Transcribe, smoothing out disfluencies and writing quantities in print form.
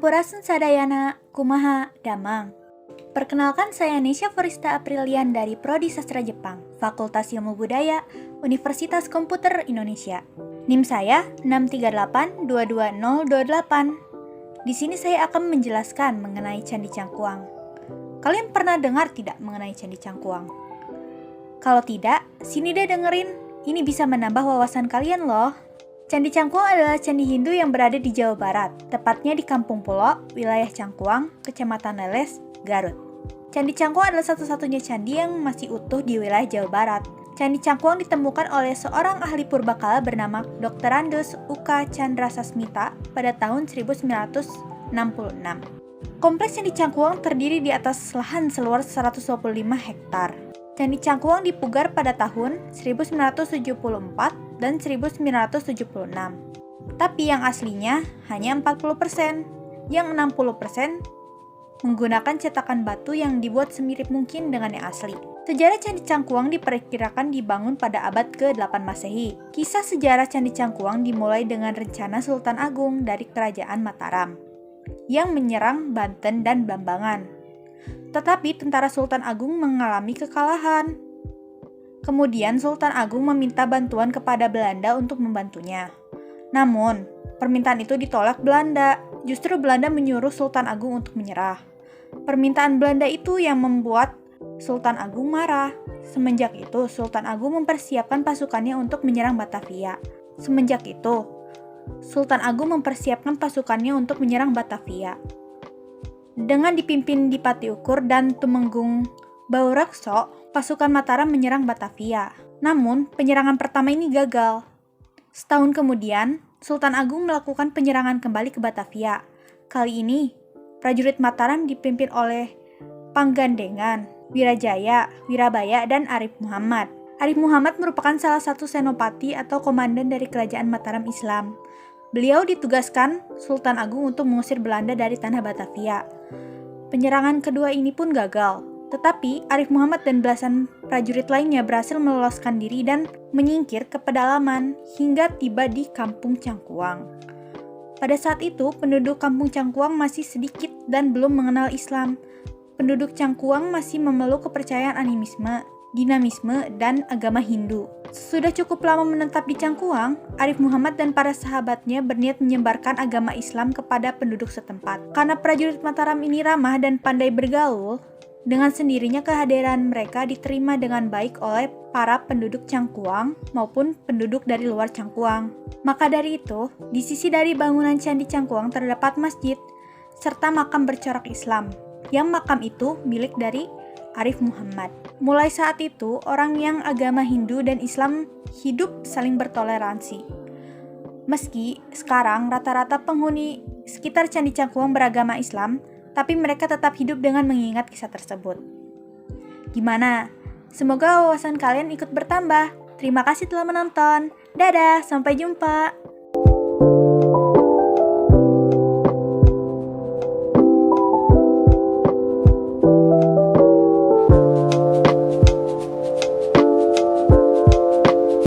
Sampurasun sadayana, kumaha, damang. Perkenalkan, saya Nesya Forista Aprilian dari Prodi Sastra Jepang, Fakultas Ilmu Budaya, Universitas Komputer Indonesia. NIM saya 638222028. Di sini saya akan menjelaskan mengenai Candi Cangkuang. Kalian pernah dengar tidak mengenai Candi Cangkuang? Kalau tidak, sini deh dengerin. Ini bisa menambah wawasan kalian loh. Candi Cangkuang adalah candi Hindu yang berada di Jawa Barat, tepatnya di Kampung Pulo, wilayah Cangkuang, Kecamatan Leles, Garut. Candi Cangkuang adalah satu-satunya candi yang masih utuh di wilayah Jawa Barat. Candi Cangkuang ditemukan oleh seorang ahli purbakala bernama Dr. Andes Uka Chandrasasmita pada tahun 1966. Kompleks Candi Cangkuang terdiri di atas lahan seluas 125 hektar. Candi Cangkuang dipugar pada tahun 1974 dan 1976. Tapi yang aslinya hanya 40%, yang 60% menggunakan cetakan batu yang dibuat semirip mungkin dengan yang asli. Sejarah Candi Cangkuang diperkirakan dibangun pada abad ke-8 Masehi. Kisah sejarah Candi Cangkuang dimulai dengan rencana Sultan Agung dari Kerajaan Mataram yang menyerang Banten dan Blambangan. Tetapi tentara Sultan Agung mengalami kekalahan. Kemudian Sultan Agung meminta bantuan kepada Belanda untuk membantunya. Namun, permintaan itu ditolak Belanda. Justru Belanda menyuruh Sultan Agung untuk menyerah. Permintaan Belanda itu yang membuat Sultan Agung marah. Semenjak itu, Sultan Agung mempersiapkan pasukannya untuk menyerang Batavia. Dengan dipimpin Dipati Ukur dan Tumenggung Baurekso, pasukan Mataram menyerang Batavia. Namun, penyerangan pertama ini gagal. Setahun kemudian, Sultan Agung melakukan penyerangan kembali ke Batavia. Kali ini, prajurit Mataram dipimpin oleh Panggandengan, Wirajaya, Wirabaya, dan Arif Muhammad. Arif Muhammad merupakan salah satu senopati atau komandan dari kerajaan Mataram Islam. Beliau ditugaskan Sultan Agung untuk mengusir Belanda dari tanah Batavia. Penyerangan kedua ini pun gagal, tetapi Arif Muhammad dan belasan prajurit lainnya berhasil meloloskan diri dan menyingkir ke pedalaman hingga tiba di Kampung Cangkuang. Pada saat itu, penduduk Kampung Cangkuang masih sedikit dan belum mengenal Islam. Penduduk Cangkuang masih memeluk kepercayaan animisme, dinamisme, dan agama Hindu. Sudah cukup lama menetap di Cangkuang, Arif Muhammad dan para sahabatnya berniat menyebarkan agama Islam kepada penduduk setempat. Karena prajurit Mataram ini ramah dan pandai bergaul, dengan sendirinya kehadiran mereka diterima dengan baik oleh para penduduk Cangkuang maupun penduduk dari luar Cangkuang. Maka dari itu, di sisi dari bangunan Candi Cangkuang terdapat masjid serta makam bercorak Islam, yang makam itu milik dari Arif Muhammad. Mulai saat itu, orang yang agama Hindu dan Islam hidup saling bertoleransi. Meski sekarang rata-rata penghuni sekitar Candi Cangkuang beragama Islam, tapi mereka tetap hidup dengan mengingat kisah tersebut. Gimana? Semoga wawasan kalian ikut bertambah. Terima kasih telah menonton. Dadah, sampai jumpa.